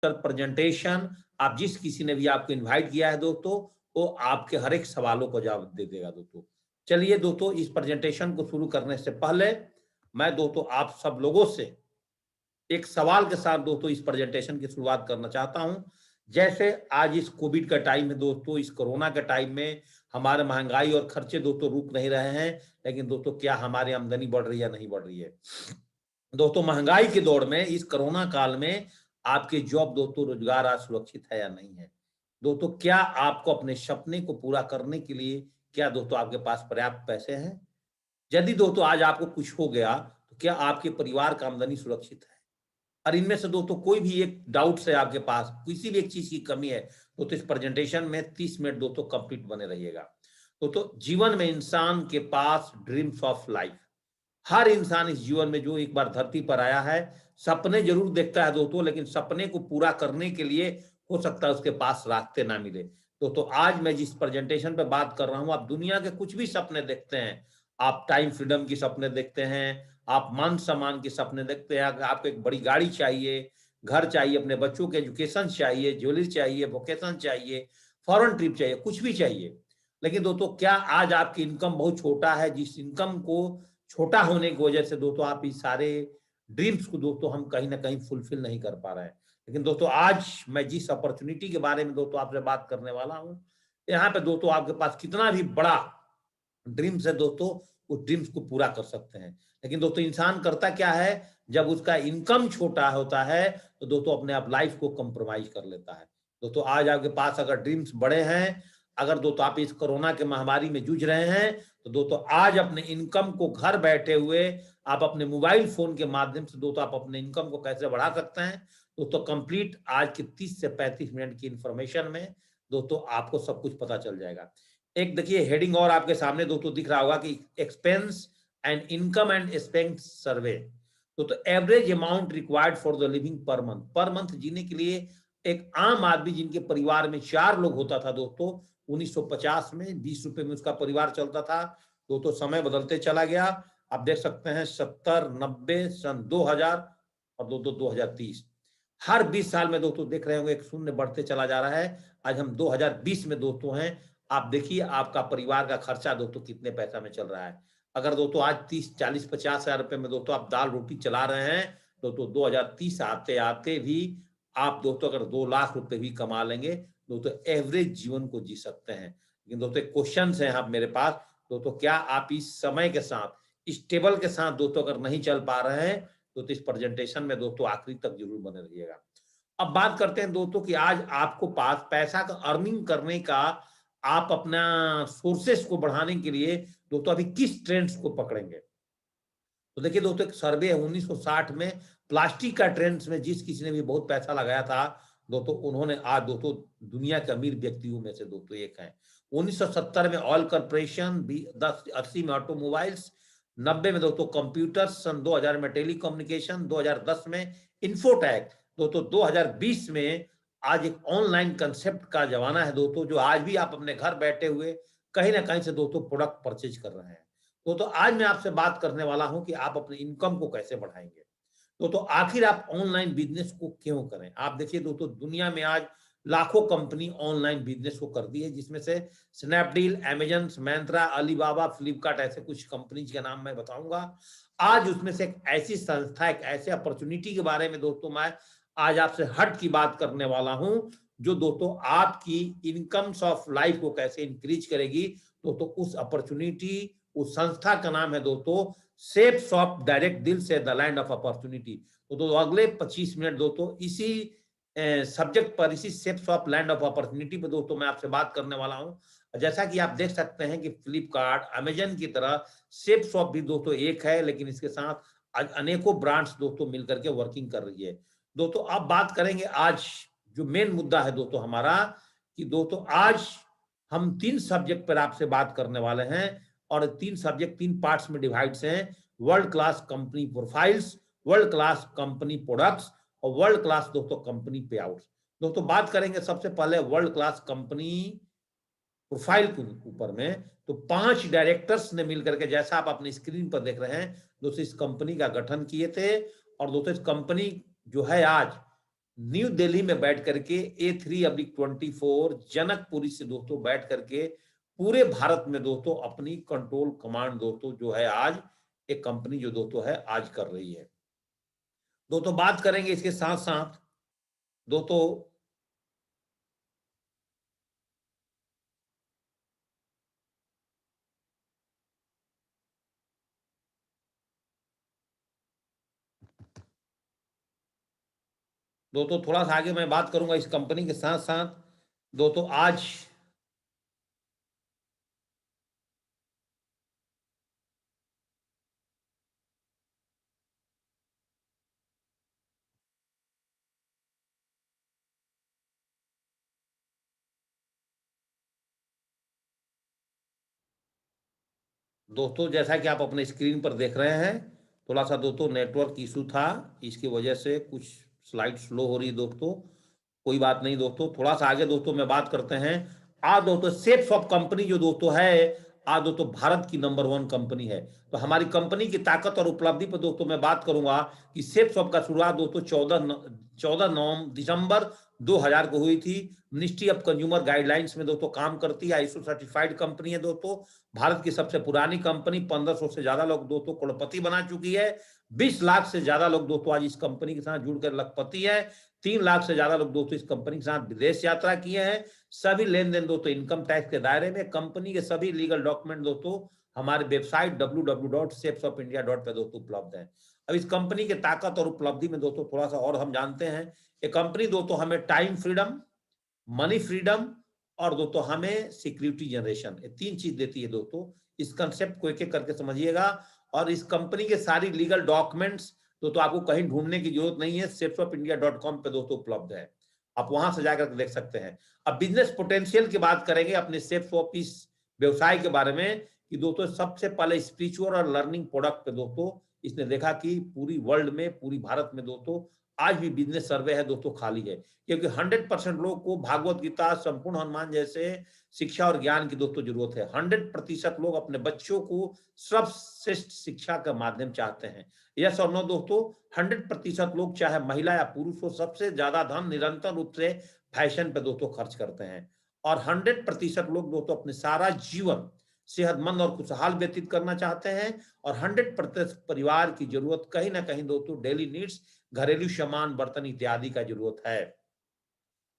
Presentation, आप जिस किसी ने भी आपको इनवाइट किया है दोस्तों, वो आपके हर एक सवालों को जवाब दे देगा दोस्तों। चलिए दोस्तों, इस प्रेजेंटेशन को शुरू करने से पहले मैं दोस्तों आप सब लोगों से एक सवाल के साथ दोस्तों इस प्रेजेंटेशन की शुरुआत करना चाहता हूं। जैसे आज इस कोविड का टाइम है दोस्तों, इस कोरोना के टाइम में हमारे महंगाई और खर्चे दोस्तों रुक नहीं रहे हैं, लेकिन दोस्तों क्या हमारी आमदनी बढ़ रही है या नहीं बढ़ रही है? दोस्तों महंगाई के दौर में, इस कोरोना काल में आपके जॉब दोस्तों, रोजगार आज सुरक्षित है या नहीं है? दोस्तों क्या आपको अपने सपने को पूरा करने के लिए क्या दोस्तों आपके पास पर्याप्त पैसे हैं? यदि दोस्तों आज आपको कुछ हो गया तो क्या आपके परिवार का आमदनी सुरक्षित है? और इनमें से दोस्तों कोई भी एक डाउट्स है आपके पास, किसी भी एक चीज की कमी है, तो इस प्रेजेंटेशन में 30 मिनट दोस्तों कंप्लीट बने रहिएगा। तो जीवन में इंसान के पास ड्रीम्स ऑफ लाइफ, हर इंसान इस जीवन में जो एक बार धरती पर आया है, सपने जरूर देखता है दोस्तों, लेकिन सपने को पूरा करने के लिए हो सकता है उसके पास रास्ते ना मिले। दोस्तों आज मैं जिस प्रेजेंटेशन पे बात कर रहा हूं, आप दुनिया के कुछ भी सपने देखते हैं, आप टाइम फ्रीडम की सपने देखते हैं, आप मान सम्मान के सपने देखते हैं, आपको एक बड़ी गाड़ी चाहिए, घर चाहिए, अपने बच्चों के एजुकेशन चाहिए, ज्वेलरी चाहिए, वोकेशन चाहिए, फॉरेन ट्रिप चाहिए, कुछ भी चाहिए। लेकिन दोस्तों क्या आज आपकी इनकम बहुत छोटा है, जिस इनकम को छोटा होने की वजह से दोस्तों आप इस सारे ड्रीम्स को दोस्तों हम कहीं ना कहीं फुलफिल नहीं कर पा रहे हैं? लेकिन दोस्तों आज मैं जिस अपॉर्चुनिटी के बारे में दोस्तों आपसे बात करने वाला हूं, यहाँ पे दोस्तों आपके पास कितना भी बड़ा ड्रीम्स है दोस्तों, उस ड्रीम्स को पूरा कर सकते हैं। लेकिन दोस्तों इंसान करता क्या है, जब उसका इनकम छोटा होता है तो दोस्तों अपने आप लाइफ को कंप्रोमाइज कर लेता है। दोस्तों आज आपके पास अगर ड्रीम्स बड़े हैं, अगर दोस्तों आप इस कोरोना के महामारी में जूझ रहे हैं, तो दोस्तों आज अपने इनकम को घर बैठे हुए आप अपने मोबाइल फोन के माध्यम से दोस्तों आप अपने इनकम को कैसे बढ़ा सकते हैं, दोस्तों कंप्लीट आज की 30 से 35 मिनट की इंफॉर्मेशन में दोस्तों आपको सब कुछ पता चल जाएगा। एक देखिए हेडिंग और आपके सामने दोस्तों दिख रहा होगा कि expense and income and expense survey. तो average amount required for the living per month जीने के लिए एक आम आदमी जिनके परिवार में 4 लोग होता था दोस्तों, 1950 में 20 रुपए में उसका परिवार चलता था। दोस्तों समय बदलते चला गया, आप देख सकते हैं 70, 90, सन 2000 और दोस्तों 2030, हर 20 साल में दोस्तों देख रहे होंगे एक शून्य बढ़ते चला जा रहा है। आज हम 2020 में दोस्तों हैं। आप देखिए आपका परिवार का खर्चा दोस्तों कितने पैसा में चल रहा है। अगर दोस्तों आज 30, 40, 50 हजार रुपए में दोस्तों आप दाल रोटी चला रहे हैं, दोस्तों 2030 आते आते भी आप दोस्तों अगर 2 लाख रुपए भी कमा लेंगे, दोस्तों एवरेज जीवन को जी सकते हैं। लेकिन दोस्तों क्वेश्चन है आप मेरे पास, दोस्तों क्या आप इस समय के साथ, इस टेबल के साथ दोस्तों अगर नहीं चल पा रहे हैं, तो इस प्रेजेंटेशन में दोस्तों आखिरी तक जरूर बने रहिएगा। अब बात करते हैं दोस्तों कि आज आपको पास पैसा का अर्निंग करने का, आप अपना सोर्सेस को बढ़ाने के लिए दोस्तों अभी किस ट्रेंड्स को पकड़ेंगे? तो देखिए दोस्तों एक सर्वे है 1960 में, प्लास्टिक का ट्रेंड्स में जिस किसी ने भी बहुत पैसा लगाया था दोस्तों, उन्होंने आज दोस्तों दुनिया के अमीर व्यक्तियों में से दोस्तों एक है। 1970 में ऑयल कॉर्पोरेशन, 80 में ऑटोमोबाइल्स, 90 में दोस्तों कंप्यूटर्स, सन 2000 में टेलीकम्युनिकेशन, 2010 में इंफोटेक, दोस्तों 2020 में आज एक ऑनलाइन कंसेप्ट का जमाना है दोस्तों, जो आज भी आप अपने घर बैठे हुए कहीं ना कहीं से दोस्तों प्रोडक्ट परचेज कर रहे हैं। तो आज मैं आपसे बात करने वाला हूं कि आप अपने इनकम को कैसे बढ़ाएंगे। तो आखिर आप ऑनलाइन बिजनेस को क्यों करें? आप देखिए दोस्तों दुनिया में आज लाखों कंपनी ऑनलाइन बिजनेस को कर दी है, जिसमें से Snapdeal, Amazon, Myntra, Alibaba, Flipkart, ऐसे कुछ कंपनीज के नाम मैं बताऊंगा। आज उसमें से एक ऐसी संस्था, एक ऐसे अपॉर्चुनिटी के बारे में दोस्तों मैं आज आपसे हट की बात करने वाला हूं, जो दोस्तों आपकी इनकम्स ऑफ लाइफ को कैसे इंक्रीज करेगी। दोस्तों उस अपॉर्चुनिटी, उस संस्था का नाम है दोस्तों सेफ शॉप डायरेक्ट दिल से द लैंड ऑफ अपॉर्चुनिटी। तो अगले 25 मिनट दोस्तों इसी सब्जेक्ट पर, इसी safe shop land of opportunity पर दोस्तों मैं आपसे बात करने वाला हूं। जैसा कि आप देख सकते हैं कि फ्लिपकार्ट, अमेजन की तरह सेफ शॉप भी दोस्तों एक है, लेकिन इसके साथ आज अनेकों ब्रांड्स दोस्तों मिलकर के वर्किंग कर रही है। दोस्तों अब बात करेंगे आज जो मेन मुद्दा है दोस्तों हमारा, कि दोस्तों आज हम 3 सब्जेक्ट पर आपसे बात करने वाले हैं, और 3 सब्जेक्ट 3 पार्ट्स में डिवाइड्स हैं। World class company profiles, world class company products और वर्ल्ड क्लास दोस्तों कंपनी पे आउट्स। दोस्तों बात करेंगे सबसे पहले वर्ल्ड क्लास कंपनी प्रोफाइल के ऊपर में। तो 5 डायरेक्टर्स ने मिलकर के, जैसा आप अपनी स्क्रीन पर देख रहे हैं दोस्तों, इस कंपनी का गठन किए थे। और दोस्तों इस कंपनी जो है आज न्यू दिल्ली में बैठ करके A3/24 जनकपुरी से दोस्तों बैठ करके पूरे भारत में दोस्तों अपनी कंट्रोल कमांड दोस्तों जो है आज एक कंपनी जो दोस्तों है आज कर रही है। दोस्तों बात करेंगे इसके साथ साथ दोस्तों दोस्तों थोड़ा सा आगे मैं बात करूंगा इस कंपनी के साथ साथ दोस्तों आज दोस्तों जैसा कि आप अपने स्क्रीन पर देख रहे हैं थोड़ा सा दोस्तों नेटवर्क इशू था, इसकी वजह से कुछ स्लाइड स्लो हो रही है दोस्तों। कोई बात नहीं दोस्तों, थोड़ा सा आगे दोस्तों में बात करते हैं। आज दोस्तों सेप्सॉफ्ट कंपनी जो दोस्तों है आज दोस्तों भारत की नंबर 1 कंपनी है। तो हमारी कंपनी की ताकत और उपलब्धि पर दोस्तों मैं बात करूंगा कि सेप्सॉफ्ट का शुरुआत दोस्तों 14 दिसंबर 2000 को हुई थी। मिनिस्ट्री ऑफ कंज्यूमर गाइडलाइंस में दोस्तों काम करती है, ISO सर्टिफाइड कंपनी है दोस्तों। भारत की सबसे पुरानी कंपनी, 1500 से ज्यादा लोग दोस्तों करोड़पति बना चुकी है। 20 लाख से ज्यादा लोग दोस्तों आज इस कंपनी के साथ जुड़कर लखपति है। 3 लाख से ज्यादा लोग दोस्तों इस कंपनी के साथ विदेश यात्रा किए हैं। सभी लेन देन दोस्तों इनकम टैक्स के दायरे में। कंपनी के सभी लीगल डॉक्यूमेंट दोस्तों हमारे वेबसाइट www.shapesoffindia पे दोस्तों उपलब्ध है। अब इस कंपनी के ताकत और उपलब्धि में दोस्तों थोड़ा सा और हम जानते हैं। ये कंपनी दोस्तों हमें टाइम फ्रीडम, मनी फ्रीडम और दोस्तों हमें सिक्योरिटी जनरेशन, ये 3 चीज देती है दोस्तों। इस कंसेप्ट को एक एक करके समझिएगा। और इस कंपनी के सारी लीगल डॉक्यूमेंट्स दोस्तों आपको कहीं ढूंढने की जरूरत नहीं है, shapesoffindia.com पे दोस्तों उपलब्ध है, आप वहां से जाकर देख सकते हैं। अब बिजनेस पोटेंशियल की बात करेंगे अपने सेप्सॉफ्ट इस व्यवसाय के बारे में कि दोस्तों सबसे पहले स्पिरिचुअल और लर्निंग प्रोडक्ट पे दोस्तों इसने देखा कि पूरी वर्ल्ड में, पूरी भारत में दोस्तों आज भी बिजनेस सर्वे है दोस्तों खाली है, क्योंकि 100% लोग को भागवत गीता, संपूर्ण हनुमान जैसे शिक्षा और ज्ञान की दोस्तों जरूरत है। 100% लोग अपने बच्चों को सर्वश्रेष्ठ शिक्षा का माध्यम चाहते हैं। यस और नो दोस्तों, 100% लोग चाहे महिला या पुरुष हो सबसे ज्यादा धन निरंतर रूप से फैशन पे दोस्तों खर्च करते हैं। और 100% लोग दोस्तों अपने सारा जीवन सेहतमंद और खुशहाल व्यतीत करना चाहते हैं। और 100% परिवार की जरूरत कहीं ना कहीं दोस्तों डेली नीड्स, घरेलू सामान, बर्तन इत्यादि का जरूरत है।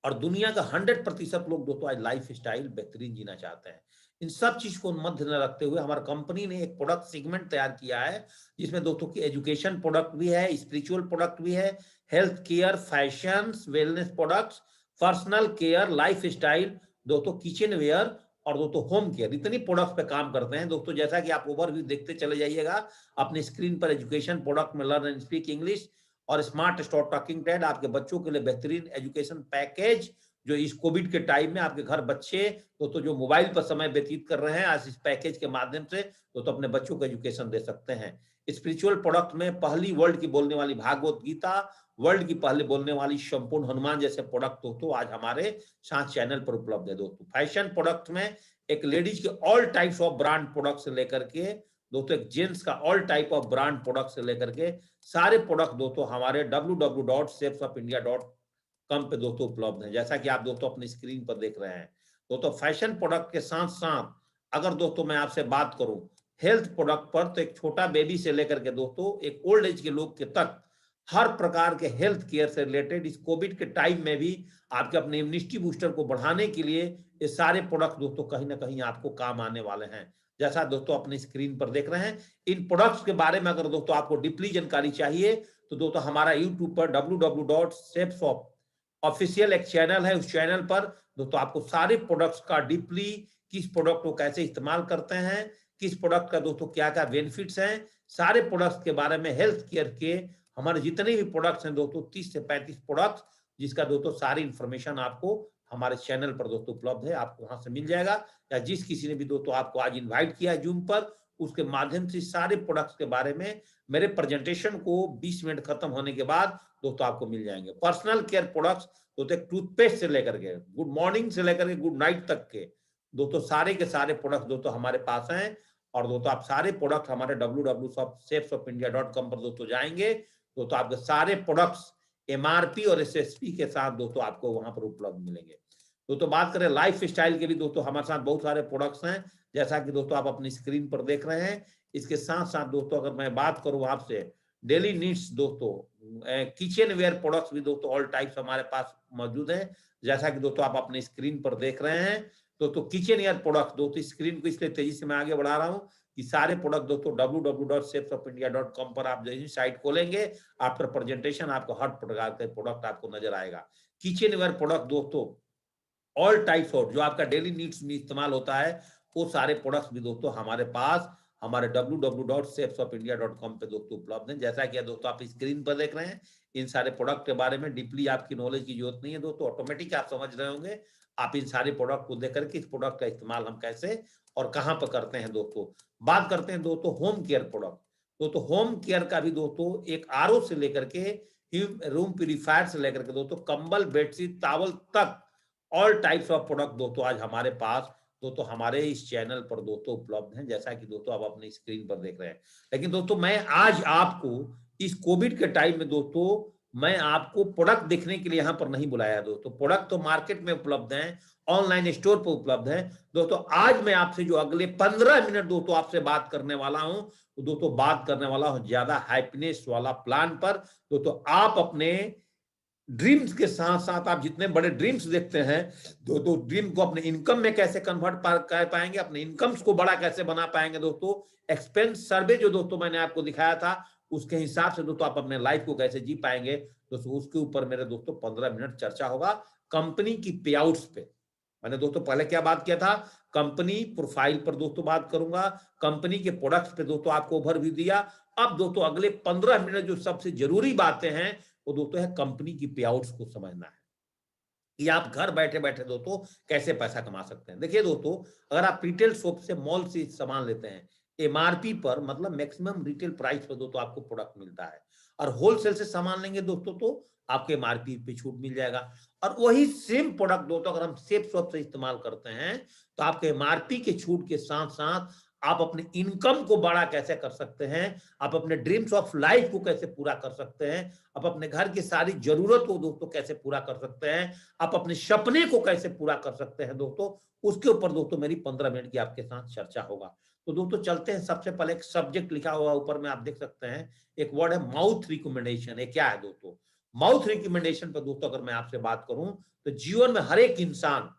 और दुनिया का 100% लोग दोस्तों आज लाइफ स्टाइल बेहतरीन जीना चाहते हैं। इन सब चीज को मध्य न रखते हुए हमारी कंपनी ने एक प्रोडक्ट सेगमेंट तैयार किया है, जिसमें दोस्तों की एजुकेशन प्रोडक्ट भी है, स्पिरिचुअल प्रोडक्ट भी है, health care, fashion, wellness products, personal care, life style दोस्तों, किचन वेयर और दोस्तों होम केयर, इतनी प्रोडक्ट्स पे काम करते हैं दोस्तों। जैसा कि आप ओवरव्यू देखते चले जाइएगा अपनी स्क्रीन पर, एजुकेशन प्रोडक्ट में लर्न एंड स्पीक इंग्लिश और स्मार्ट स्टॉप टॉकिंग टैड आपके बच्चों के लिए बेहतरीन एजुकेशन पैकेज, जो इस कोविड के टाइम में आपके घर बच्चे तो जो मोबाइल पर समय व्यतीत कर रहे हैं, आज इस पैकेज के माध्यम से तो अपने बच्चों को एजुकेशन दे सकते हैं। स्पिरिचुअल प्रोडक्ट में पहली वर्ल्ड की बोलने वाली भागवत गीता, वर्ल्ड की पहले बोलने वाली संपूर्ण हनुमान जैसे प्रोडक्ट दोस्तों आज हमारे साथ चैनल पर उपलब्ध है दोस्तों। फैशन प्रोडक्ट में एक लेडीज के all types of brand product से लेकर के दोस्तों एक जेंट्स का all type of brand product से लेकर के सारे प्रोडक्ट दोस्तों हमारे www.shapesoffindia.com पे दोस्तों उपलब्ध है, जैसा कि आप दोस्तों अपनी स्क्रीन पर देख रहे हैं। दोस्तों फैशन प्रोडक्ट के साथ साथ अगर दोस्तों मैं आपसे बात करूं हेल्थ प्रोडक्ट पर, तो एक छोटा बेबी से लेकर के दोस्तों एक ओल्ड एज के लोग के तक हर प्रकार के हेल्थ केयर से रिलेटेड इस कोविड के टाइम में भी आपके अपने इम्यूनिटी बूस्टर को बढ़ाने के लिए ये सारे प्रोडक्ट दोस्तों कहीं ना कहीं आपको काम आने वाले हैं, जैसा दोस्तों अपनी स्क्रीन पर देख रहे हैं। इन प्रोडक्ट्स के बारे में अगर दोस्तों आपको डीपली जानकारी चाहिए तो दोस्तों हमारा यूट्यूब पर www.shapesoffindia ऑफिशियल एक चैनल है, उस चैनल पर दोस्तों आपको सारे प्रोडक्ट्स का डीपली, किस प्रोडक्ट को कैसे इस्तेमाल करते हैं, किस प्रोडक्ट का दोस्तों क्या क्या बेनिफिट्स हैं, सारे प्रोडक्ट्स के बारे में, हेल्थ केयर के हमारे जितने भी प्रोडक्ट्स हैं दोस्तों 30 से 35 प्रोडक्ट्स, जिसका दोस्तों सारी इंफॉर्मेशन आपको हमारे चैनल पर दोस्तों उपलब्ध है, आपको वहां से मिल जाएगा। या जिस किसी ने भी दोस्तों आपको आज इनवाइट किया है जूम पर, उसके माध्यम से सारे प्रोडक्ट्स के बारे में मेरे प्रेजेंटेशन को 20 मिनट खत्म होने के बाद दोस्तों आपको मिल जाएंगे। पर्सनल केयर प्रोडक्ट्स दोस्तों टूथपेस्ट से लेकर के गुड मॉर्निंग से लेकर के गुड नाइट तक के दोस्तों सारे के सारे प्रोडक्ट्स दोस्तों हमारे पास हैं। और दोस्तों आप सारे प्रोडक्ट हमारे www.shapesoffindia.com पर दोस्तों जाएंगे दोस्तों आपके सारे प्रोडक्ट्स एमआरपी और एसएसपी के साथ दोस्तों आपको वहां पर उपलब्ध मिलेंगे। तो बात करें लाइफ स्टाइल के भी दोस्तों हमारे साथ बहुत सारे प्रोडक्ट्स हैं, जैसा कि दोस्तों आप अपनी स्क्रीन पर देख रहे हैं। इसके साथ साथ दोस्तों अगर मैं बात करूं आपसे डेली नीड्स दोस्तों किचन वेयर प्रोडक्ट्स भी दोस्तों ऑल टाइप्स हमारे पास मौजूद है, जैसा कि दोस्तों आप अपनी स्क्रीन पर देख रहे हैं। तो किचन वेयर प्रोडक्ट दोस्तों स्क्रीन को इसलिए तेजी से मैं आगे बढ़ा रहा हूँ कि सारे प्रोडक्ट दोस्तों www.shapesofIndia.com पर आप जैसे साइट खोलेंगे, आफ्टर प्रेजेंटेशन आपको हर प्रकार के प्रोडक्ट आपको नजर आएगा। किचन वेयर प्रोडक्ट दोस्तों ऑल टाइप्स ऑफ जो आपका डेली नीड्स में इस्तेमाल होता है वो सारे प्रोडक्ट्स भी दोस्तों हमारे पास हमारे www.shapesofIndia.com पे दोस्तों उपलब्ध हैं। जैसा कि दोस्तों आप स्क्रीन पर देख रहे हैं, इन सारे प्रोडक्ट के बारे में डीपली आपकी नॉलेज की जरूरत नहीं है दोस्तों, ऑटोमेटिक आप समझ रहे होंगे। आप इन सारे प्रोडक्ट को देख करके इस प्रोडक्ट का इस्तेमाल हम कैसे और कहां पर करते हैं दोस्तों। बात करते हैं दोस्तों होम केयर प्रोडक्ट। दोस्तों होम केयर का भी दोस्तों एक आरओ से लेकर के रूम प्यूरिफायर से लेकर के दोस्तों कंबल बेडशीट टॉवल तक ऑल टाइप्स ऑफ प्रोडक्ट दोस्तों आज हमारे पास दोस्तों हमारे इस चैनल पर दोस्तों उपलब्ध हैं, जैसा कि दोस्तों आप अपनी स्क्रीन पर देख रहे हैं। लेकिन दोस्तों मैं आज आपको इस कोविड के टाइम में दोस्तों मैं आपको प्रोडक्ट देखने के लिए यहाँ पर नहीं बुलाया दोस्तों। प्रोडक्ट तो मार्केट में उपलब्ध हैं, ऑनलाइन स्टोर पर उपलब्ध है दोस्तों। आज मैं आपसे जो अगले 15 मिनट दोस्तों आपसे बात करने वाला हूं, तो दोस्तों बात करने वाला हूं ज्यादा हैप्पीनेस वाला प्लान पर। दोस्तों आप अपने ड्रीम्स के साथ साथ आप जितने बड़े ड्रीम्स देखते हैं दोस्तों, ड्रीम को अपने इनकम में कैसे कन्वर्ट कर पाएंगे, अपने इनकम्स को बड़ा कैसे बना पाएंगे दोस्तों। एक्सपेंस सर्वे जो दोस्तों मैंने आपको दिखाया था उसके हिसाब से दोस्तों आप अपने लाइफ को कैसे जी पाएंगे दोस्तों, उसके ऊपर मेरे दोस्तों 15 मिनट चर्चा होगा। कंपनी की पे आउट्स पे मैंने दोस्तों पहले क्या बात किया था, कंपनी प्रोफाइल पर दोस्तों बात करूंगा, कंपनी के प्रोडक्ट्स पे दोस्तों आपको ओवरव्यू दिया। अब दोस्तों अगले 15 मिनट जो सबसे जरूरी बातें हैं वो दोस्तों है कंपनी की पे आउट्स को समझना है कि आप घर बैठे बैठे दोस्तों कैसे पैसा कमा सकते हैं। देखिए दोस्तों, अगर आप रिटेल शॉप से मॉल से सामान लेते हैं एमआरपी पर, मतलब मैक्सिमम रिटेल प्राइस पर दोस्तों आपको प्रोडक्ट मिलता है, और होलसेल से सामान लेंगे दोस्तों तो आपके एमआरपी पे छूट मिल जाएगा। और वही सेम प्रोडक्ट दोस्तों अगर हम सेफ शॉप से इस्तेमाल करते हैं तो आपके एमआरपी के छूट के साथ साथ आप अपने इनकम को बड़ा कैसे कर सकते हैं, आप अपने ड्रीम्स ऑफ लाइफ को कैसे पूरा कर सकते हैं, आप अपने घर की सारी जरूरत को दोस्तों कैसे पूरा कर सकते हैं, आप अपने सपने को कैसे पूरा कर सकते हैं दोस्तों, उसके ऊपर दोस्तों मेरी 15 मिनट की आपके साथ चर्चा होगा। तो दोस्तों चलते हैं, सबसे पहले एक सब्जेक्ट लिखा हुआ ऊपर में आप देख सकते हैं, एक वर्ड है माउथ रिकमेंडेशन। ये क्या है दोस्तों? माउथ रिकमेंडेशन पर दोस्तों अगर मैं आपसे बात करूं तो जीवन में हर एक इंसान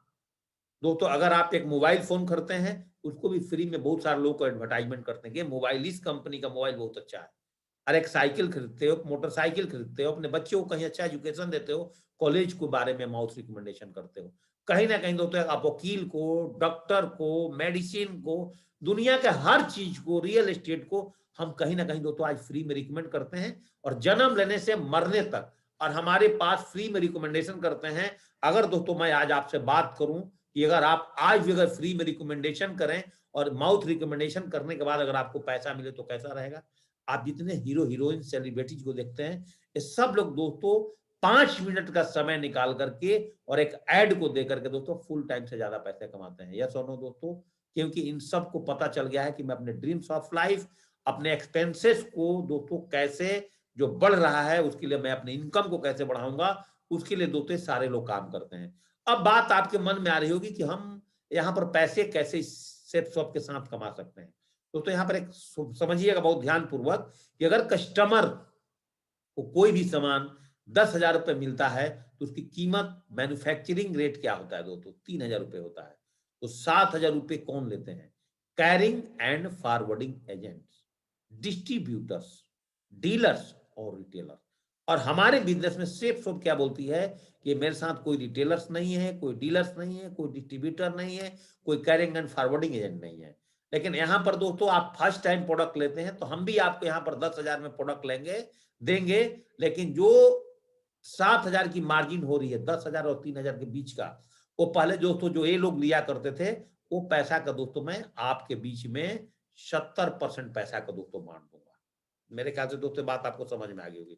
दोस्तों, अगर आप एक मोबाइल फोन खरीदते हैं उसको भी फ्री में बहुत सारे लोग को एडवर्टाइजमेंट करते हैं कि मोबाइल इस कंपनी का मोबाइल बहुत अच्छा है। और एक साइकिल खरीदते हो, मोटरसाइकिल खरीदते हो, अपने बच्चों को कहीं अच्छा एजुकेशन देते हो, कॉलेज के बारे में माउथ रिकमेंडेशन करते हो। कहीं ना कहीं दोस्तों आप वकील को, डॉक्टर को, मेडिसिन को, दुनिया के हर चीज को, रियल एस्टेट को हम कहीं ना कहीं दोस्तों आज फ्री में रिकमेंड करते हैं, और जन्म लेने से मरने तक और हमारे पास फ्री में रिकमेंडेशन करते हैं। अगर दोस्तों मैं आज आपसे बात करूं कि अगर आप आज भी अगर फ्री में रिकमेंडेशन करें और माउथ रिकमेंडेशन करने के बाद अगर आपको पैसा मिले तो कैसा रहेगा। आप जितने हीरो हीरोइन सेलिब्रिटीज को देखते हैं ये सब लोग दोस्तों 5 मिनट का समय निकाल करके और एक एड को दे करके दोस्तों फुल टाइम से ज्यादा पैसे कमाते हैं। यस और नो दोस्तों? क्योंकि इन सब को पता चल गया है कि मैं अपने ड्रीम्स ऑफ लाइफ, अपने एक्सपेंसेस को दोस्तों कैसे जो बढ़ रहा है उसके लिए मैं अपने इनकम को कैसे बढ़ाऊंगा, उसके लिए दोस्तों सारे लोग काम करते हैं। अब बात आपके मन में आ रही होगी कि हम यहाँ पर पैसे कैसे सेफ शॉप के साथ कमा सकते हैं। दोस्तों यहाँ पर एक समझिएगा बहुत ध्यान पूर्वक कि अगर कस्टमर को कोई भी सामान 10,000 रुपए मिलता है तो उसकी कीमत मैन्युफैक्चरिंग रेट क्या होता है दोस्तों? 3,000 रुपए होता है। तो 7,000 रुपए कौन लेते हैं? Carrying and forwarding agents, distributors, dealers और रिटेलर। और हमारे बिजनेस में सेफ शॉप क्या बोलती है कि मेरे साथ कोई रिटेलर्स नहीं है, कोई डीलर्स नहीं है, कोई डिस्ट्रीब्यूटर नहीं है, कोई कैरिंग एंड फॉरवर्डिंग एजेंट नहीं है। लेकिन यहां पर दोस्तों आप फर्स्ट टाइम प्रोडक्ट लेते हैं तो हम भी आपको यहां पर 10,000 में प्रोडक्ट देंगे, लेकिन जो 7,000 की मार्जिन हो रही है 10,000 और 3,000 के बीच का, वो पहले दोस्तों जो ये लोग लिया करते थे वो पैसा का दोस्तों मैं आपके बीच में 70% पैसा का दोस्तों बांट दूंगा। मेरे ख्याल से दोस्तों बात आपको समझ में आ गई होगी।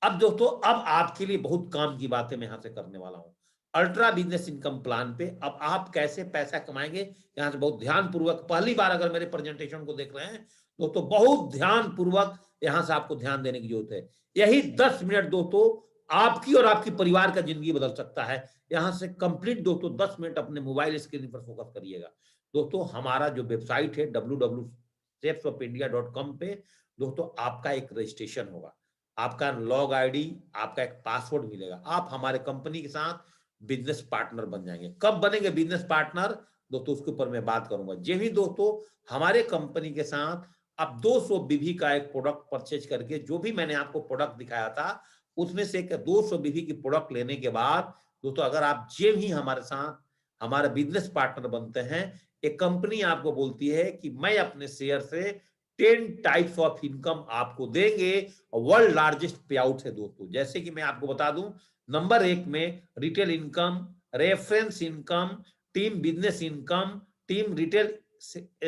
अब दोस्तों अब आपके लिए बहुत काम की बातें मैं यहां से करने वाला हूं अल्ट्रा बिजनेस इनकम प्लान पे। अब आप कैसे पैसा कमाएंगे यहां से बहुत ध्यान पूर्वक, पहली बार अगर मेरे प्रेजेंटेशन को देख रहे हैं दोस्तों बहुत ध्यान पूर्वक यहां से आपको ध्यान देने की जरूरत है। यही 10 मिनट दोस्तों आपकी और आपकी परिवार का जिंदगी बदल सकता है। यहां से कंप्लीट दोस्तों 10 मिनट अपने मोबाइल स्क्रीन पर फोकस करिएगा। दोस्तों हमारा जो वेबसाइट है www.shapesofIndia.com पे दोस्तों आपका एक रजिस्ट्रेशन होगा, आपका लॉग आईडी, आपका एक पासवर्ड मिलेगा, आप हमारे कंपनी के साथ बिजनेस पार्टनर बन जाएंगे। कब बनेंगे बिजनेस पार्टनर दोस्तों, उसके ऊपर मैं बात करूंगा। जे भी दोस्तों हमारे कंपनी के साथ आप 200 बीवी का एक प्रोडक्ट परचेज करके, जो भी मैंने आपको प्रोडक्ट दिखाया था उसमें से 200 बीवी की प्रोडक्ट लेने के बाद दोस्तों अगर आप जे भी हमारे साथ हमारा बिजनेस पार्टनर बनते हैं, एक कंपनी आपको बोलती है कि मैं अपने शेयर से 10 टाइप्स ऑफ इनकम आपको देंगे। वर्ल्ड लार्जेस्ट पे आउट है दोस्तों। जैसे कि मैं आपको बता दूं, नंबर 1 में retail income, reference income, team business income, team retail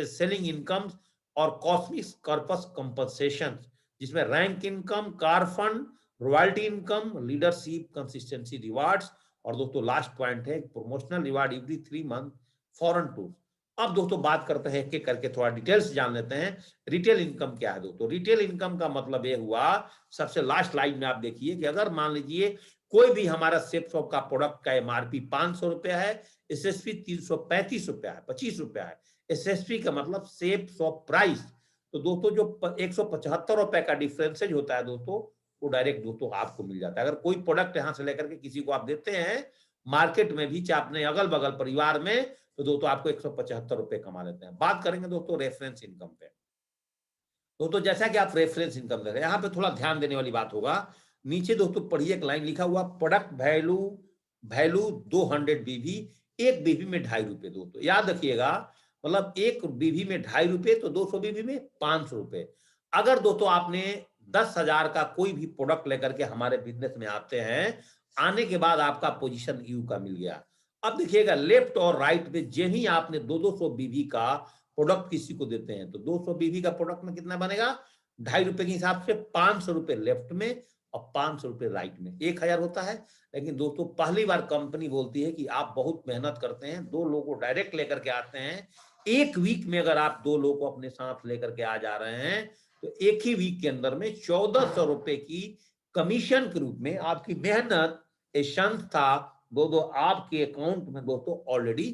selling income और कॉस्मिक कॉर्पस कंपनसेशन, जिसमें rank income, car fund, royalty income, leadership consistency rewards और दोस्तों लास्ट पॉइंट है promotional reward every 3 month foreign tour. अब दोस्तों बात करते हैं एक एक करके, थोड़ा डिटेल्स जान लेते हैं। रिटेल इनकम क्या है दोस्तों? रिटेल इनकम का मतलब ये हुआ, सबसे लास्ट लाइन में आप देखिए कि अगर मान लीजिए कोई भी हमारा सेफ शॉप का प्रोडक्ट का एमआरपी 500 रुपया है, एसएसपी 335 रुपया है, 25 रुपया है। एसएसपी का मतलब सेफ शॉप प्राइस। तो दोस्तों जो 175 रुपए का डिफरेंसेज होता है दोस्तों, वो डायरेक्ट दोस्तों आपको मिल जाता है। अगर कोई प्रोडक्ट यहां से लेकर के किसी को आप देते हैं मार्केट में भी, चाहे अपने अगल बगल परिवार में, तो दोस्तों आपको 175 रुपए कमा लेते हैं। बात करेंगे दोस्तों रेफरेंस इनकम पे। दोस्तों जैसा कि आप रेफरेंस इनकम दे रहे हैं, यहाँ पे थोड़ा ध्यान देने वाली बात होगा। नीचे दोस्तों पढ़िए, एक लाइन लिखा हुआ प्रोडक्ट वैल्यू वैल्यू 200 बीवी, एक बीवी में 2.5 रुपए। दोस्तों याद रखिएगा, मतलब एक बीवी में 2.5 रुपए, तो 200 बीवी में 500 रुपए। अगर दोस्तों आपने 10,000 का कोई भी प्रोडक्ट लेकर के हमारे बिजनेस में आते हैं, आने के बाद आपका पोजीशन यू का मिल गया। अब देखिएगा लेफ्ट और राइट में, जे ही आपने 200 बीवी का प्रोडक्ट किसी को देते हैं, तो 200 बीवी का प्रोडक्ट में कितना बनेगा? 2.5 रुपए के हिसाब से 500 रुपए लेफ्ट में और 500 रुपए राइट में, 1,000 होता है। लेकिन दोस्तों पहली बार कंपनी बोलती है कि आप बहुत मेहनत करते हैं, 2 लोगों को डायरेक्ट लेकर के आते हैं, एक वीक में अगर आप 2 लोगों को अपने साथ लेकर के आ जा रहे हैं, तो एक ही वीक के अंदर में 1400 रुपए की कमीशन के रूप में आपकी मेहनत संस्था दोस्तों आपके अकाउंट में दोस्तों ऑलरेडी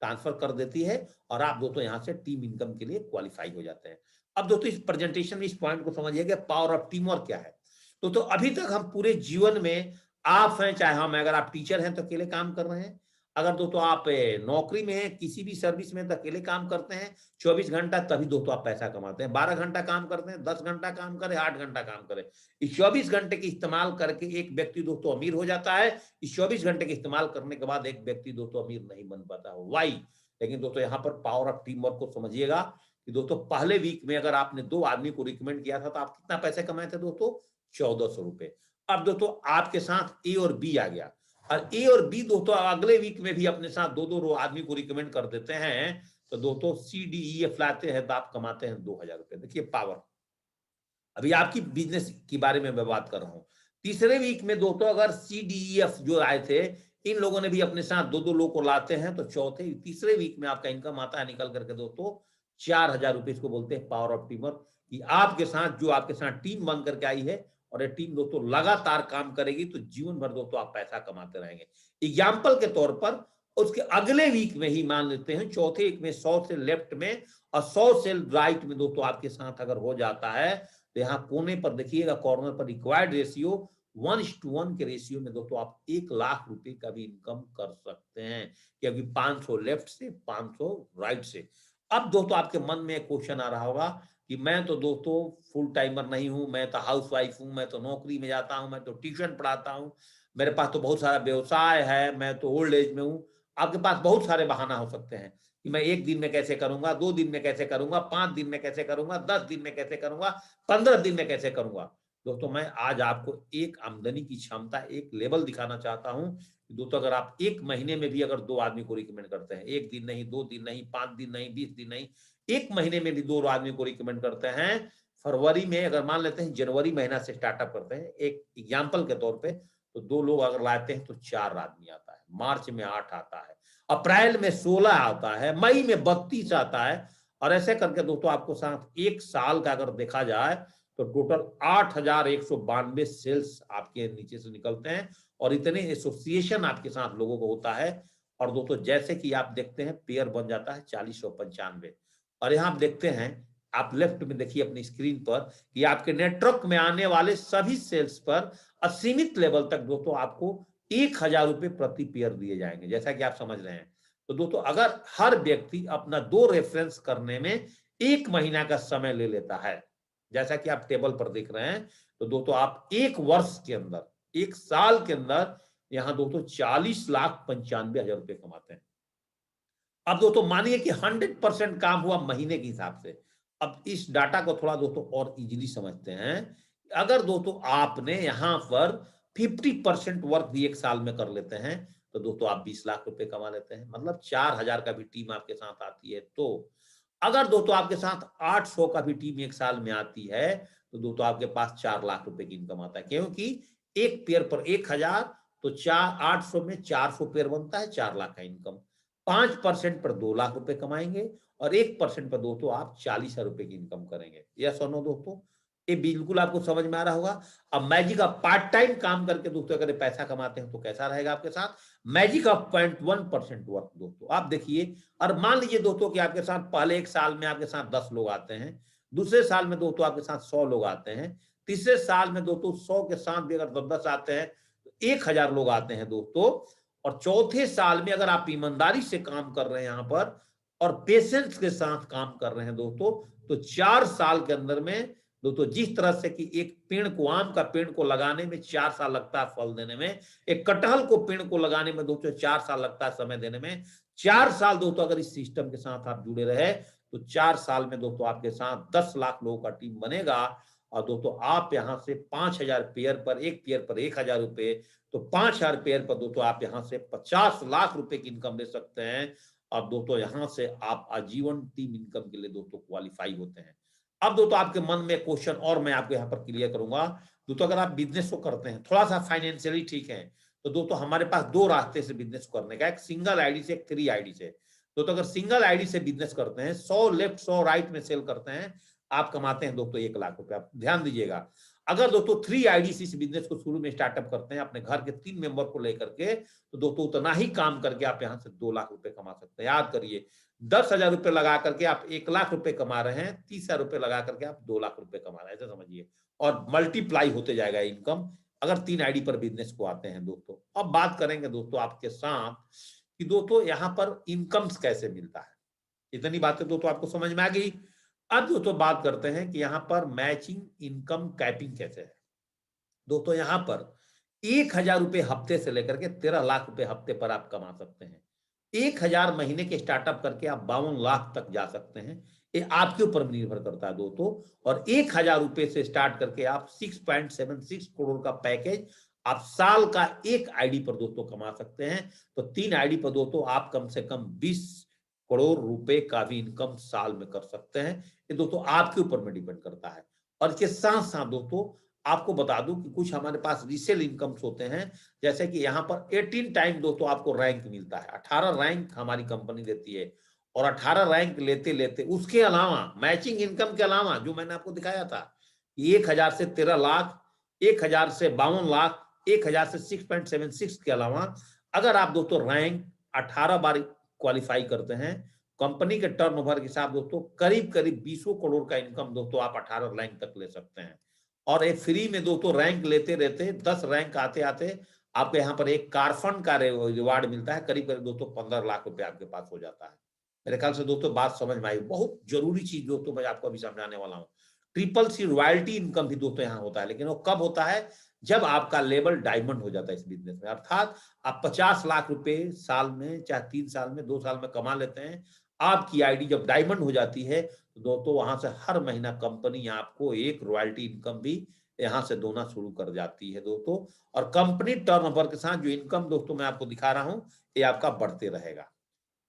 ट्रांसफर कर देती है, और आप दोस्तों यहां से टीम इनकम के लिए क्वालिफाई हो जाते हैं। अब दोस्तों इस प्रेजेंटेशन में इस पॉइंट को समझिएगा, पावर ऑफ टीम वर्क क्या है। तो अभी तक हम पूरे जीवन में, आप हैं चाहे हम, अगर आप टीचर हैं तो अकेले काम कर रहे हैं, अगर दोस्तों आप नौकरी में हैं, किसी भी सर्विस में, तो अकेले काम करते हैं 24 घंटा, तभी दोस्तों आप पैसा कमाते हैं। 12 घंटा काम करते हैं, 10 घंटा काम करें, 8 घंटा काम करें, इस 24 घंटे के इस्तेमाल करके एक व्यक्ति दोस्तों अमीर हो जाता है। इस 24 घंटे के इस्तेमाल करने के बाद एक व्यक्ति दोस्तों अमीर नहीं बन पाता। वाई? लेकिन दोस्तों यहाँ पर पावर ऑफ टीम वर्क को समझिएगा कि दोस्तों पहले वीक में अगर आपने 2 आदमी को रिकमेंड किया था, तो आप कितना पैसे कमाए थे दोस्तों? 1400 रुपए। अब दोस्तों आपके साथ ए और बी आ गया, और ए और बी दोस्तों अगले वीक में भी अपने साथ 2-2 आदमी को रिकमेंड कर देते हैं, तो दोस्तों सी डी ई एफ लाते हैं, तो आप कमाते हैं 2000 रुपए। देखिए पावर। अभी आपकी बिजनेस के बारे में मैं बात कर रहा हूं। तीसरे वीक में दोस्तों अगर सी डी ई एफ जो आए थे, इन लोगों ने भी अपने साथ 2-2 लोग को लाते हैं, तो तीसरे वीक में आपका इनकम आता है निकल करके दोस्तों 4000 रुपए। इसको बोलते हैं पावर ऑफ टीम वर्क, कि आपके साथ जो आपके साथ टीम बन करके आई है, और ये टीम दोस्तों लगातार काम करेगी, तो जीवन भर दोस्तों आप पैसा कमाते रहेंगे। एग्जाम्पल के तौर पर, उसके अगले वीक में ही मान लेते हैं चौथे वीक में 100 से लेफ्ट में और 100 से राइट में दोस्तों आपके साथ अगर हो जाता है, तो यहाँ कोने पर देखिएगा, कॉर्नर पर रिक्वायर्ड रेशियो 1:1 के रेशियो में दोस्तों आप 1 लाख रुपए का भी इनकम कर सकते हैं, कि अभी 500 लेफ्ट से, 500 राइट से। अब दोस्तों आपके मन में एक क्वेश्चन आ रहा होगा कि मैं तो दोस्तों फुल टाइमर नहीं हूं, मैं तो हाउस वाइफ हूं, मैं तो नौकरी में जाता हूं, मैं तो ट्यूशन पढ़ाता हूं, मेरे पास तो बहुत सारा व्यवसाय है, मैं तो ओल्ड एज में हूं। आपके पास बहुत सारे बहाना हो सकते हैं कि मैं 1 दिन में कैसे करूंगा, 2 दिन में कैसे करूंगा, 5 दिन में कैसे करूंगा, 10 दिन में कैसे करूंगा, 15 दिन में कैसे करूंगा। दोस्तों मैं आज आपको एक आमदनी की क्षमता, एक लेवल दिखाना चाहता हूं। दोस्तों अगर आप 1 महीने में भी अगर 2 आदमी को रिकमेंड करते हैं, 1 दिन नहीं, 2 दिन नहीं, 5 दिन नहीं, 20 दिन नहीं, 1 महीने में भी 2 आदमी को रिकमेंड करते हैं, फरवरी में अगर मान लेते हैं, जनवरी महीना से स्टार्टअप करते हैं एक एग्जाम्पल के तौर पे, तो 2 लोग अगर लाते हैं तो 4 आदमी आता है, मार्च में 8 आता है, अप्रैल में 16 आता है, मई में 32 आता है, और ऐसे करके दोस्तों आपको साथ 1 साल का अगर देखा जाए, तो टोटल 8,192 सेल्स आपके नीचे से निकलते हैं और इतने एसोसिएशन आपके साथ लोगों को होता है। और दोस्तों जैसे कि आप देखते हैं पेयर बन जाता है 4095। और यहाँ आप देखते हैं, आप लेफ्ट में देखिए अपनी स्क्रीन पर कि आपके नेटवर्क में आने वाले सभी सेल्स पर असीमित लेवल तक दोस्तों आपको 1,000 रुपए प्रति पेयर दिए जाएंगे, जैसा कि आप समझ रहे हैं। तो दोस्तों अगर हर व्यक्ति अपना 2 रेफरेंस करने में 1 महीना का समय ले लेता है, जैसा कि आप टेबल पर देख रहे हैं, तो दोस्तों आप 1 वर्ष के अंदर, 1 साल के अंदर यहाँ दोस्तों 40,95,000 रुपए कमाते हैं। अब दोस्तों मानिए कि 100% काम हुआ महीने के हिसाब से। अब इस डाटा को थोड़ा दोस्तों और इजीली समझते हैं। अगर दोस्तों आपने यहाँ पर 50% वर्क भी 1 साल में कर लेते हैं, तो दोस्तों आप 20 लाख रुपए कमा लेते हैं। मतलब 4,000 का भी टीम आपके साथ आती है तो। अगर दोस्तों आपके साथ 800 का भी टीम 1 साल में आती है, तो दोस्तों आपके पास 4 लाख रुपए की इनकम आता है। क्योंकि एक पेयर पर 1,000, तो 800 में 400 पेयर बनता है, 4 लाख का इनकम। 5% पर 2 लाख रुपए कमाएंगे और 1% पर दोस्तों आप 40,000 रुपए की इनकम करेंगे। यस और नो दोस्तों? ये बिल्कुल आपको समझ में आ रहा होगा। अब मैजिक ऑफ पार्ट टाइम काम करके दोस्तों अगर ये पैसा कमाते हैं तो कैसा रहेगा आपके साथ? मैजिक ऑफ 0.1% वर्क दोस्तों आप देखिए। और मान लीजिए दोस्तों कि आपके साथ पहले 1 साल में आपके साथ 10 लोग आते हैं, दूसरे साल में दोस्तों आपके साथ 100 लोग आते हैं, तीसरे साल में दोस्तों 100 के साथ भी अगर 10-10 आते हैं, तो 1,000 लोग आते हैं दोस्तों। और चौथे साल में अगर आप ईमानदारी से काम कर रहे हैं यहाँ पर और पेशेंस के साथ काम कर रहे हैं दोस्तों, तो 4 साल के अंदर में दोस्तों जिस तरह से कि एक पेड़ को, आम का पेड़ को लगाने में 4 साल लगता है फल देने में, एक कटहल को पेड़ को लगाने में दोस्तों 4 साल लगता है समय देने में। 4 साल दोस्तों अगर इस सिस्टम के साथ आप जुड़े रहे, तो 4 साल में दोस्तों आपके साथ 10 लाख लोगों का टीम बनेगा। और दोस्तों आप यहाँ से 5,000 पेयर पर, एक पेयर पर 1,000 रुपए, तो 5,000 पेयर पर दोस्तों आप यहाँ से 50 लाख रुपए की इनकम ले सकते हैं। और दोस्तों यहाँ से आप आजीवन टीम इनकम के लिए दोस्तों क्वालिफाई होते हैं। अब दोस्तों आपके मन में क्वेश्चन और मैं आपको यहाँ पर क्लियर करूंगा। दोस्तों अगर आप बिजनेस को करते हैं, थोड़ा सा फाइनेंशियली ठीक है, तो दोस्तों हमारे पास 2 रास्ते से बिजनेस करने का, एक सिंगल आईडी से, एक 3 आईडी से। दोस्तों अगर सिंगल आईडी से बिजनेस करते हैं, 100 लेफ्ट 100 राइट में सेल करते हैं, आप कमाते हैं दोस्तों 1 लाख रुपए। आप ध्यान दीजिएगा। अगर दोस्तों 3 आईडी से इस बिजनेस को शुरू में स्टार्टअप करते हैं अपने घर के 3 मेंबर को लेकर के, तो दोस्तों उतना ही काम करके आप यहाँ से 2 लाख रुपए कमा सकते हैं। याद करिए, 10,000 रुपए लगा करके आप 1 लाख रुपए कमा रहे हैं, 30,000 रुपए लगा करके आप 2 लाख रुपए कमा रहे हैं, ऐसा समझिए। और मल्टीप्लाई होते जाएगा इनकम अगर 3 आईडी पर बिजनेस को आते हैं दोस्तों। अब बात करेंगे दोस्तों आपके साथ कि दोस्तों यहाँ पर इनकम्स कैसे मिलता है। इतनी बातें दोस्तों आपको समझ में आ गई। अब दोस्तों बात करते हैं कि यहाँ पर मैचिंग इनकम कैपिंग कैसे है। दोस्तों यहाँ पर 1,000 रुपए हफ्ते से लेकर के 13 लाख रुपए हफ्ते पर आप कमा सकते हैं। 1,000 महीने के स्टार्टअप करके आप 52 लाख तक जा सकते हैं। ये आपके ऊपर निर्भर करता है दोस्तों। और 1,000 रुपए से स्टार्ट करके आप 6.76 करोड़ का पैकेज आप साल का एक आईडी पर दोस्तों कमा सकते हैं। तो 3 आईडी पर दोस्तों आप कम से कम 20 करोड़ रुपए का भी इनकम साल में कर सकते हैं। ये दोस्तों आपके ऊपर में डिपेंड करता है। और इसके साथ साथ दोस्तों आपको बता दूं कि कुछ हमारे पास रीसेल इनकम्स होते हैं, जैसे कि यहाँ पर 18 टाइम दोस्तों आपको रैंक मिलता है। 18 रैंक हमारी कंपनी देती है। और 18 रैंक लेते लेते उसके अलावा मैचिंग इनकम के अलावा जो मैंने आपको दिखाया था, 1,000 से 13 लाख, 1,000 से 52 लाख, 1,000 से 6.76 के अलावा अगर आप दोस्तों रैंक 18 बार क्वालिफाई करते हैं, कंपनी के टर्नओवर के साथ दोस्तों करीब करीब 20 करोड़ का इनकम दोस्तों आप 18 रैंक तक ले सकते हैं। और एक फ्री में दोस्तों रैंक लेते रहते 10 रैंक आते आते आपको यहाँ पर एक कारफंड का रिवार्ड मिलता है, करीब करीब दोस्तों 15 लाख रुपए आपके पास हो जाता है। मेरे ख्याल से दोस्तों बात समझ में आई। बहुत जरूरी चीज दोस्तों मैं आपको अभी समझाने वाला हूँ। ट्रिपल सी रॉयल्टी इनकम भी दोस्तों यहाँ होता है, लेकिन वो कब होता है? जब आपका लेवल डायमंड हो जाता है इस बिजनेस में। अर्थात आप 50 लाख रुपए साल में, चाहे 3 साल में, 2 साल में कमा लेते हैं। आपकी आईडी जब डायमंड हो जाती है तो दोस्तों वहां से हर महीना कंपनी आपको एक रॉयल्टी इनकम भी यहाँ से देना शुरू कर जाती है दोस्तों। और कंपनी टर्नओवर के साथ जो इनकम दोस्तों मैं आपको दिखा रहा हूँ, ये आपका बढ़ते रहेगा।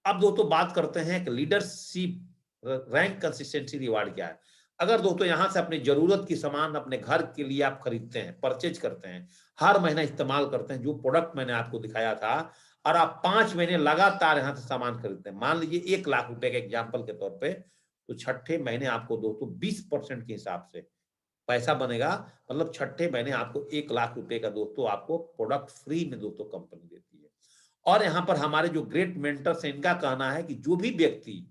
अब दोस्तों बात करते हैं कि लीडरशिप रैंक कंसिस्टेंसी रिवार्ड क्या है। अगर दोस्तों यहाँ से अपनी जरूरत की सामान अपने घर के लिए आप खरीदते हैं, परचेज करते हैं, हर महीना इस्तेमाल करते हैं जो प्रोडक्ट मैंने आपको दिखाया था, और आप 5 महीने लगातार यहाँ से सामान खरीदते हैं, मान लीजिए 1 लाख रुपए के एग्जाम्पल के तौर पे, तो छठे महीने आपको दोस्तों 20% के हिसाब से पैसा बनेगा, मतलब छठे महीने आपको 1 लाख रुपए का दोस्तों आपको प्रोडक्ट फ्री में दोस्तों कंपनी देती है। और यहाँ पर हमारे जो ग्रेट मेंटर्स हैं, इनका कहना है कि जो भी व्यक्ति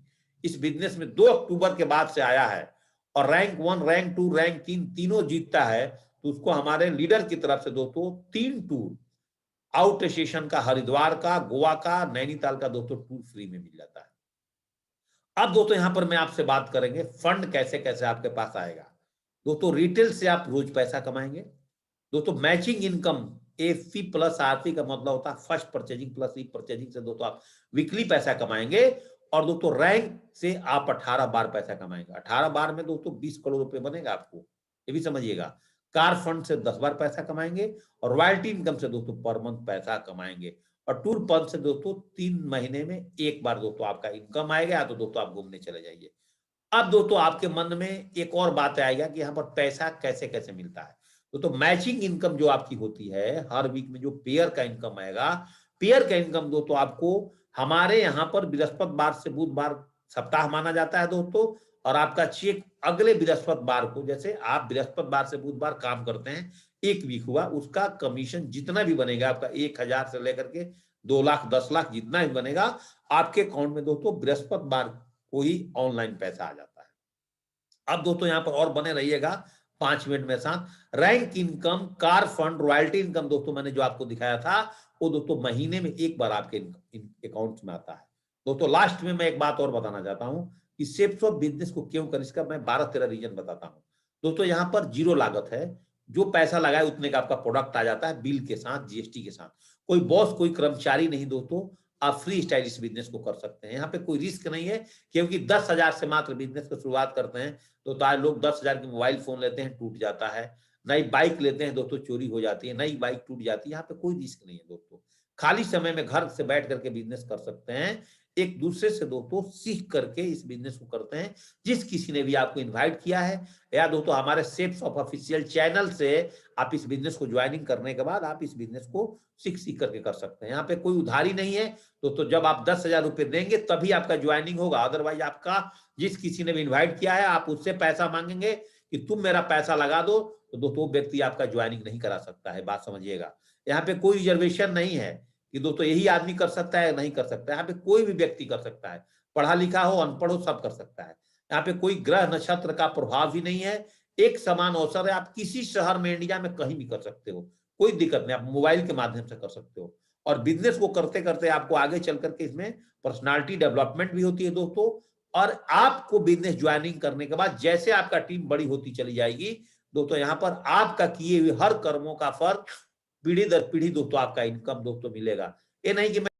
इस बिजनेस में 2 अक्टूबर के बाद से आया है और रैंक 1, रैंक 2, रैंक 3 तीनों जीतता है, तो उसको हमारे लीडर की तरफ से दोस्तों 3 टूर आउट स्टेशन का, हरिद्वार का, गोवा का, नैनीताल का दोस्तों टूर फ्री में मिल जाता है। अब दोस्तों यहां पर मैं आपसे बात करेंगे फंड कैसे कैसे आपके पास आएगा। दोस्तों रिटेल से आप रोज पैसा कमाएंगे। दोस्तों matching income FP plus RP का मतलब होता है फर्स्ट परचेजिंग प्लस री परचेजिंग से दोस्तों आप वीकली पैसा कमाएंगे। और दोस्तों रैंक से आप 18 बार पैसा कमाएंगे। 18 बार में दोस्तों 20 करोड़ रुपए बनेगा आपको, ये भी समझिएगा। कार फंड से 10 बार पैसा कमाएंगे और रॉयल्टी इनकम से दोस्तों पर मंथ पैसा कमाएंगे। और टूर पंच से दोस्तों 3 महीने में 1 बार दोस्तों आपका इनकम आएगा, तो दोस्तों आप घूमने चले जाइए। अब दोस्तों आपके मन में एक और बात आएगा कि यहाँ पर पैसा कैसे कैसे मिलता है। तो मैचिंग इनकम जो आपकी होती है हर वीक में, जो पेयर का इनकम आएगा, पेयर का इनकम दोस्तों आपको हमारे यहाँ पर बृहस्पतिवार से बुधवार सप्ताह माना जाता है दोस्तों। और आपका चेक अगले बृहस्पतिवार को, जैसे आप बृहस्पतिवार से बुधवार काम करते हैं, 1 वीक हुआ, उसका कमीशन जितना भी बनेगा आपका 1000 से लेकर के 2 लाख 10 लाख जितना भी बनेगा आपके अकाउंट में दोस्तों बृहस्पतिवार को ही ऑनलाइन पैसा आ जाता है। अब दोस्तों यहाँ पर और बने रहिएगा 5 मिनट में साथ। Rank income, car fund, royalty income दोस्तों मैंने जो आपको दिखाया था वो दोस्तों महीने में 1 बार आपके अकाउंट में आता है। दोस्तों लास्ट में मैं एक बात और बताना चाहता हूं कि शेप्स ऑफ बिजनेस को क्यों करें, इसका मैं 12-13 रीजन बताता हूं। दोस्तों यहाँ पर जीरो लागत है, जो पैसा लगाए उतने का आपका प्रोडक्ट आ जाता है, बिल के साथ, जीएसटी के साथ। कोई बॉस, कोई कर्मचारी नहीं दोस्तों, आप फ्री स्टाइल इस बिजनेस को कर सकते हैं। यहाँ पे कोई रिस्क नहीं है, क्योंकि 10,000 से मात्र बिजनेस को शुरुआत करते हैं। तो आज लोग 10,000 की मोबाइल फोन लेते हैं, टूट जाता है। नई बाइक लेते हैं दोस्तों, चोरी हो जाती है, नई बाइक टूट जाती है। यहाँ पे कोई रिस्क नहीं है दोस्तों। खाली समय में घर से बैठ करके बिजनेस कर सकते हैं। एक दूसरे से दोस्तों सीख करके इस बिजनेस को करते हैं। जिस किसी ने भी आपको इनवाइट किया है या दोस्तों हमारे शेप्स ऑफ ऑफिशियल चैनल से आप इस बिजनेस को ज्वाइनिंग करने के बाद आप इस बिजनेस को सीख करके कर सकते हैं। यहाँ पे कोई उधारी नहीं है दोस्तों। जब आप 10,000 रुपए देंगे तभी आपका ज्वाइनिंग होगा, अदरवाइज आपका, जिस किसी ने भी इन्वाइट किया है आप उससे पैसा मांगेंगे कि तुम मेरा पैसा लगा दो, तो दोस्तों वो व्यक्ति आपका ज्वाइनिंग नहीं करा सकता है। बात समझिएगा, यहाँ पे कोई रिजर्वेशन नहीं है कि दोस्तों यही आदमी कर सकता है, नहीं कर सकता है। यहाँ पे कोई भी व्यक्ति कर सकता है, पढ़ा लिखा हो अनपढ़ हो सब कर सकता है। यहाँ पे कोई ग्रह नक्षत्र का प्रभाव भी नहीं है, एक समान अवसर है। आप किसी शहर में इंडिया में कहीं भी कर सकते हो, कोई दिक्कत नहीं, आप मोबाइल के माध्यम से कर सकते हो। और बिजनेस को करते करते आपको आगे चल करके इसमें पर्सनालिटी डेवलपमेंट भी होती है दोस्तों। और आपको बिजनेस ज्वाइनिंग करने के बाद जैसे आपका टीम बड़ी होती चली जाएगी दोस्तों, यहाँ पर आपका किए हुए हर कर्मों का फर्क पीढ़ी दर पीढ़ी दोस्तों आपका इनकम दोस्तों मिलेगा। ये नहीं कि